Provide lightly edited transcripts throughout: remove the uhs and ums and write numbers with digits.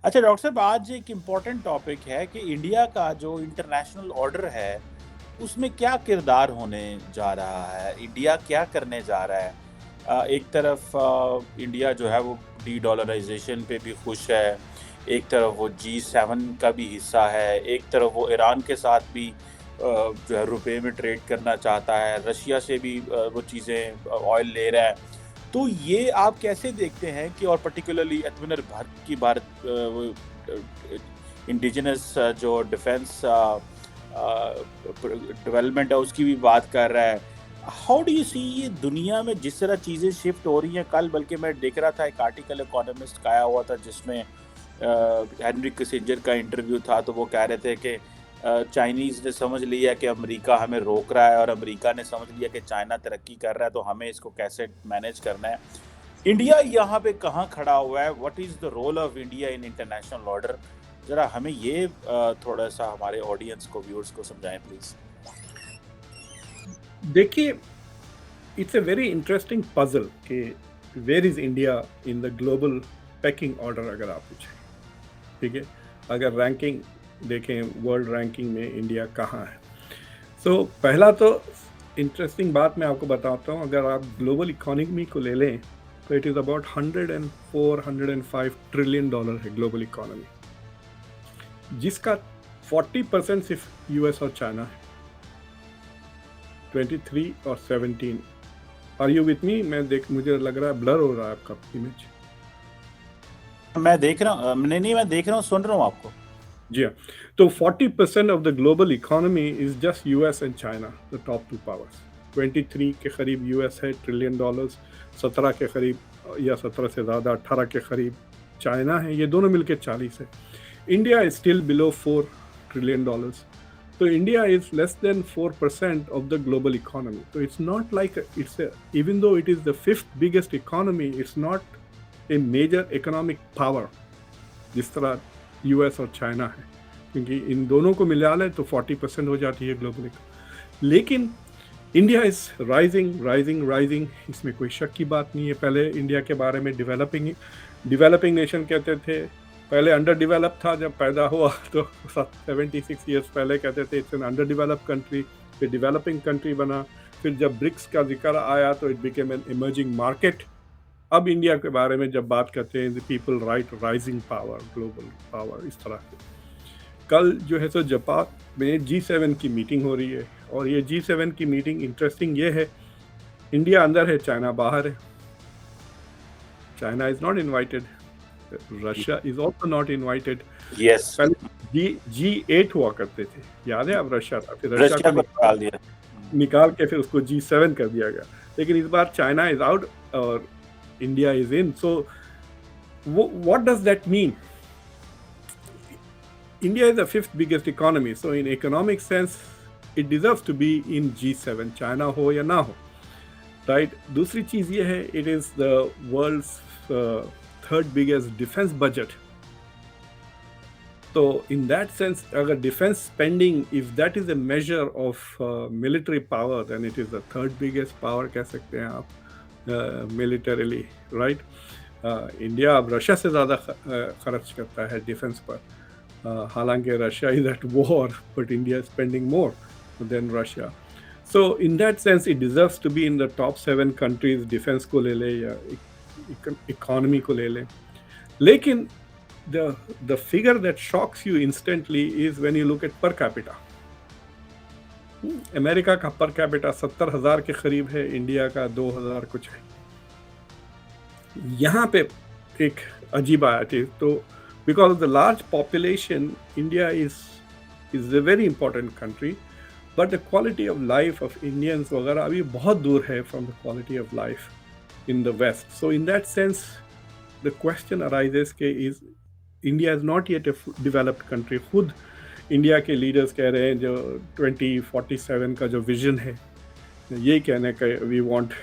अच्छा डॉक्टर साहब, आज एक इम्पोर्टेंट टॉपिक है कि इंडिया का जो इंटरनेशनल ऑर्डर है, उसमें क्या किरदार होने जा रहा है? इंडिया क्या करने जा रहा है? एक तरफ इंडिया जो है वो डी-डॉलराइज़ेशन पे भी खुश है, एक तरफ वो G7 का भी हिस्सा है, एक तरफ वो ईरान के साथ भी जो है रुपए में ट्रेड करना चाहता है, रशिया से भी वो चीज़ें ऑयल ले रहा है। तो ये आप कैसे देखते हैं कि और पर्टिकुलरली आत्मनिर्भर भारत की वो इंडिजिनस जो डिफेंस डेवलपमेंट है उसकी भी बात कर रहा है। हाउ डू यू सी ये दुनिया में जिस तरह चीज़ें शिफ्ट हो रही हैं? कल बल्कि मैं देख रहा था एक आर्टिकल इकोनॉमिस्ट का आया हुआ था जिसमें हेनरी किसिंजर का इंटरव्यू था, तो वो कह रहे थे कि चाइनीज़ ने समझ लिया कि अमेरिका हमें रोक रहा है और अमेरिका ने समझ लिया कि चाइना तरक्की कर रहा है, तो हमें इसको कैसे मैनेज करना है। इंडिया यहाँ पे कहाँ खड़ा हुआ है? What is the role of India in international order? ज़रा हमें ये थोड़ा सा हमारे ऑडियंस को, व्यूअर्स को समझाएं प्लीज़। देखिए, it's a very interesting puzzle कि where is India in the global pecking order, अगर आप पूछें। ठीक है, अगर रैंकिंग देखें, वर्ल्ड रैंकिंग में इंडिया कहाँ है। सो पहला तो इंटरेस्टिंग बात मैं आपको बताता हूँ, अगर आप ग्लोबल इकोनॉमी को ले लें तो it is about 104-105 trillion dollar है ग्लोबल इकोनॉमी, जिसका 40% सिर्फ यूएस और चाइना है, 23 और 17। Are you with me? मुझे लग रहा है ब्लर हो रहा है आपका इमेज। मैं देख रहा हूँ, नहीं मैं देख रहा हूँ, सुन रहा हूँ आपको। जी हाँ, तो 40% of the global economy is just US and China, the top two powers. 23 के करीब यूएस है ट्रिलियन डॉलर्स, 17 के करीब या 17 से ज़्यादा 18 के करीब चाइना है, ये दोनों मिलकर 40 है। India is still below 4 trillion dollars, तो India is less than 4% of the global economy. तो it's not like even though it is the 5th biggest economy, it's not a major economic power जिस तरह US और China है, क्योंकि इन दोनों को मिला लें तो 40% हो जाती है ग्लोबल। लेकिन India is rising rising rising, इसमें कोई शक की बात नहीं है। पहले इंडिया के बारे में डेवलपिंग नेशन कहते थे, पहले अंडर डेवलप था, जब पैदा हुआ तो 76 ईयर्स पहले कहते थे it's an under develop country, फिर डेवलपिंग कंट्री बना, फिर जब ब्रिक्स का जिक्र आया तो it became an emerging market. अब इंडिया के बारे में जब बात करते हैं, people right rising power, global power, इस तरह से। कल जो है सो जापान में G7 की मीटिंग हो रही है, और ये G7 की मीटिंग इंटरेस्टिंग ये है, इंडिया अंदर है, चाइना बाहर है। China is not invited, Russia is also not invited. Yes, पहले G8 हुआ करते थे, याद है? अब रशिया था, फिर रशिया रशिया को निकाल दिया। निकाल के फिर उसको G7 कर दिया गया। लेकिन इस बार चाइना इज आउट और India is in. So what does that mean? India is the 5th biggest economy, so in economic sense it deserves to be in G7, China हो या ना हो, right? दूसरी चीज़ ये है, it is the world's 3rd biggest defense budget. So in that sense, अगर defense spending, if that is a measure of military power, then it is the 3rd biggest power, कह सकते हैं आप, मिलिटरीली, राइट? इंडिया अब Russia से ज़्यादा खर्च करता है डिफेंस पर, हालांकि Russia is at war, but India spending more than Russia. So in that sense it deserves to be in the top 7 countries, defence को ले ले या इकोनॉमी को ले ले। लेकिन the figure that shocks you instantly is when you look at per capita. America का per capita 70,000 के करीब है, इंडिया का 2,000 कुछ है। यहाँ पे एक अजीब आया थी, तो because of the large population, India is a very important country, but the quality of life of Indians वगैरह अभी बहुत दूर है from the quality of life in the west. So in that sense the question arises के is India is not yet a developed country. खुद India के leaders कह रहे हैं, जो 2047 का जो विजन है, ये कहने का we want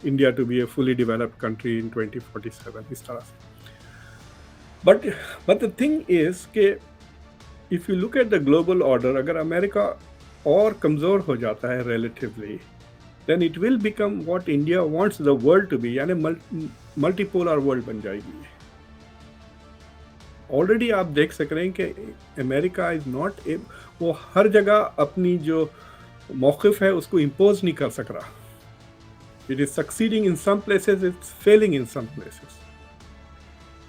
India to be a fully developed country in 2047, इस तरह से। बट द थिंग इज के if you look at the global order, अगर अमेरिका और कमज़ोर हो जाता है relatively, then it will become what India wants the world to be, यानी मल्टीपोलर वर्ल्ड बन जाएगी। ऑलरेडी आप देख सक रहे हैं कि अमेरिका इज नॉट, वो हर जगह अपनी जो मौक़िफ़ है उसको इम्पोज नहीं कर सक रहा. It is succeeding in some places, it's failing in some places.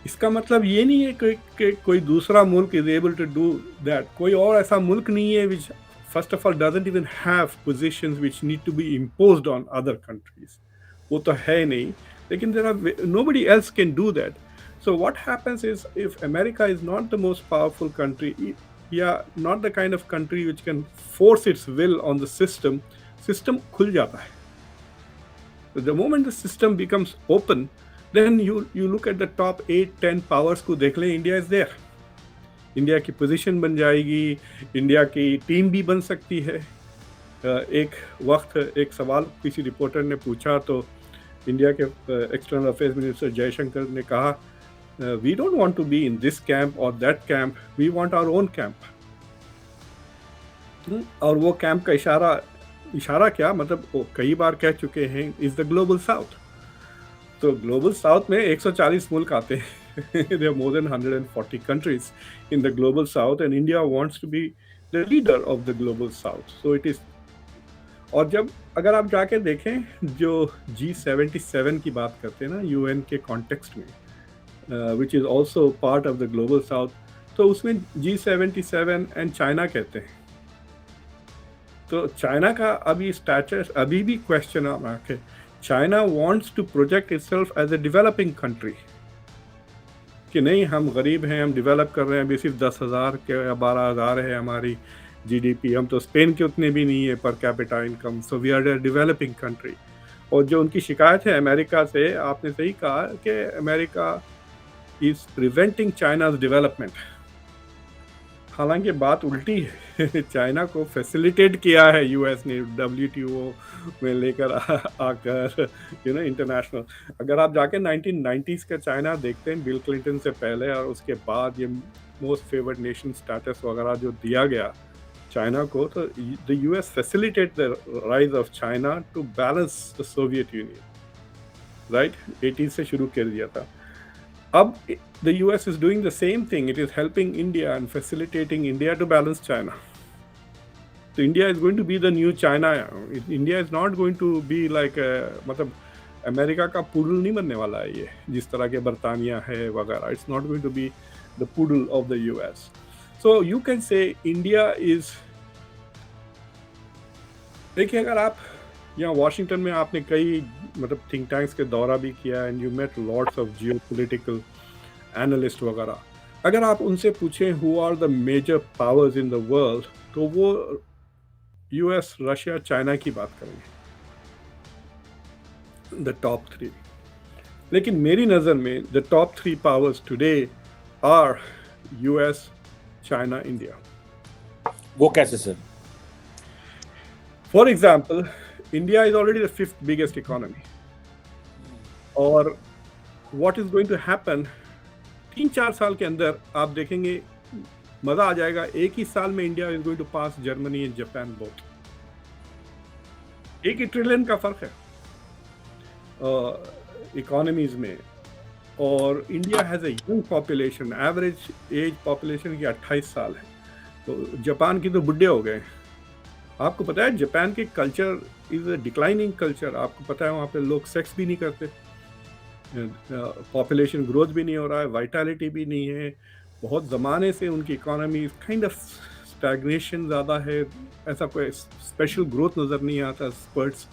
इसका मतलब ये नहीं है कि कोई दूसरा मुल्क is able to do that. कोई और ऐसा मुल्क नहीं है which first of all doesn't even have positions which need to be imposed on other countries. वो तो है नहीं, लेकिन there are nobody else can do that. So what happens is, if America is not the most powerful country, yeah, not the kind of country which can force its will on the system खुल जाता है. The moment the system becomes open, then you look at the top 8-10 powers को देख लें, India is there. India की position बन जाएगी, India की टीम भी बन सकती है. एक वक्त एक सवाल किसी रिपोर्टर ने पूछा तो इंडिया के एक्सटर्नल अफेयर्स मिनिस्टर जयशंकर ने कहा, we don't want to be in this camp or that camp, we want our own camp. और वो कैंप का इशारा क्या, मतलब वो कई बार कह चुके हैं, इज द ग्लोबल साउथ. तो ग्लोबल साउथ में 140 मुल्क आते हैं. there are more than 140 countries in the global south, and India wants to be the leader of the global south. So it is. और जब अगर आप जाके देखें जो G77 की बात करते हैं ना UN के कॉन्टेक्स्ट में, which is also part of the global south, तो उसमें G77 and चाइना कहते हैं. तो चाइना का अभी स्टैटस अभी भी क्वेश्चन मार्क है. China wants to project itself as a developing country, कि नहीं हम गरीब हैं, हम डेवलप कर रहे हैं, अभी सिर्फ 10,000 के या 12,000 है हमारी GDP, हम तो स्पेन के उतने भी नहीं है per capita income, so we are a developing country. और जो उनकी शिकायत है अमेरिका से, आपने सही कहा कि America is preventing China's development. हालांकि बात उल्टी है. चाइना को फैसिलिटेट किया है यूएस ने WTO में लेकर आकर, इंटरनेशनल. अगर आप जाके 1990s का चाइना देखते हैं, बिल क्लिंटन से पहले और उसके बाद, ये मोस्ट फेवर्ड नेशन स्टेटस वगैरह जो दिया गया चाइना को, तो the US facilitate the rise of China to balance the Soviet Union, right. 80s से शुरू कर दिया था. अब the US is doing the same thing. It is helping India and facilitating India to balance China. So India is going to be the new China. India is not going to be like मतलब America का poodle नहीं बनने वाला है ये, जिस तरह के बरतानिया है वगैरह. It's not going to be the poodle of the US. So you can say India is. देखिए, अगर आप यहाँ वाशिंगटन में आपने कई मतलब थिंक टैंक्स के दौरा भी किया, and you met lots of geopolitical analyst वगैरह. अगर आप उनसे पूछें who are the major powers in the world, तो वो US, रशिया, चाइना की बात करेंगे, द टॉप 3. लेकिन मेरी नज़र में the top 3 powers today are US, China, India. वो कैसे sir? For example, India is already the 5th biggest economy. और what is going to happen, 3-4 साल के अंदर आप देखेंगे, मज़ा आ जाएगा. एक ही साल में India is going to pass Germany and Japan both. 1 trillion का फ़र्क है इकोनॉमीज़ में. और India has a young population, average age population की 28 साल है. तो जापान की तो बुढ़े हो गए. आपको पता है जापान के culture is a declining culture. आपको पता है वहाँ पे लोग सेक्स भी नहीं करते, पॉपुलेशन ग्रोथ भी नहीं हो रहा है, वाइटलिटी भी नहीं है. बहुत ज़माने से उनकी इकोनॉमी काइंड ऑफ स्टैग्नेशन ज़्यादा है, ऐसा कोई स्पेशल ग्रोथ नज़र नहीं आता, sprouts.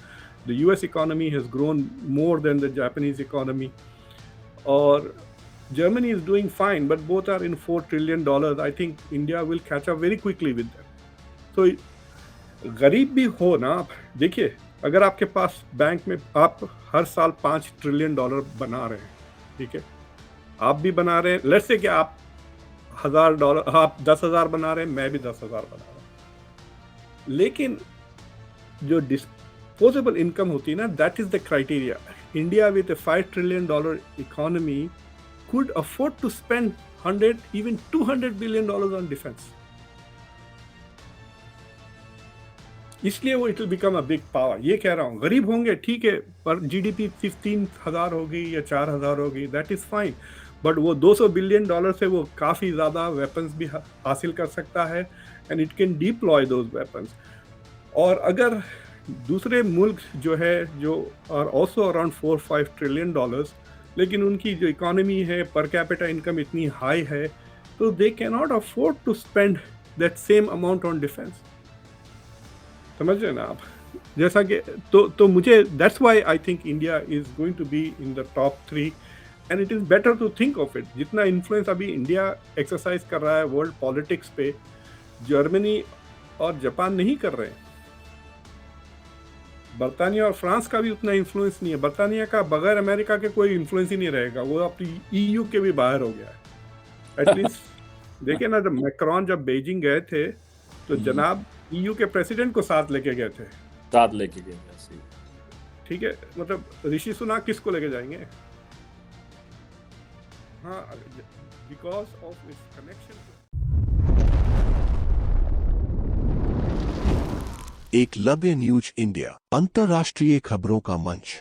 The US economy has grown more than the Japanese economy. और Germany is doing fine, but both are in $4 trillion. I think India will catch up very quickly with them. So गरीब भी हो ना आप, देखिए, अगर आपके पास bank में आप हर साल $5 ट्रिलियन बना रहे हैं, ठीक है, आप भी बना रहे हैं. लेट्स से कि आप $1,000, आप 10,000 बना रहे हैं, मैं भी 10,000 बना रहा हूँ. लेकिन जो डिस्पोजेबल इनकम होती है ना, that is the criteria. India with a $5 trillion economy could afford to spend 100, even $200 billion on defense. इसलिए वो it will become a big power. ये कह रहा हूँ, गरीब होंगे ठीक है, पर GDP 3,000 होगी या 4,000 होगी, दैट इज़ फाइन. बट वो $200 बिलियन से वो काफ़ी ज़्यादा वेपन्स भी हासिल कर सकता है, and it can deploy those weapons. और अगर दूसरे मुल्क जो है, जो आर ऑल्सो अराउंड $4-5 ट्रिलियन, लेकिन उनकी जो इकोनॉमी है, पर कैपिटा इनकम इतनी हाई है, तो they can not afford to spend that same amount on defence. समझ रहे ना आप? जैसा कि तो मुझे that's why I think India is going to be in the top 3, and it is better to think of it. जितना influence अभी इंडिया एक्सरसाइज कर रहा है वर्ल्ड पॉलिटिक्स पे, जर्मनी और जापान नहीं कर रहे हैं। बर्तानिया और फ्रांस का भी उतना इन्फ्लुएंस नहीं है। बर्तानिया का बगैर अमेरिका के कोई इन्फ्लुएंस ही नहीं रहेगा, वो अपनी ईयू के भी बाहर हो गया है एटलीस्ट। देखिए ना, जब मैक्रॉन जब बीजिंग गए थे तो जनाब ईयू के प्रेसिडेंट को साथ लेके गए थे, साथ लेके गए थे। ठीक है, मतलब ऋषि सुनक किसको लेके जाएंगे? हाँ, because of its connection. Eklavya news India, अंतर्राष्ट्रीय खबरों का मंच।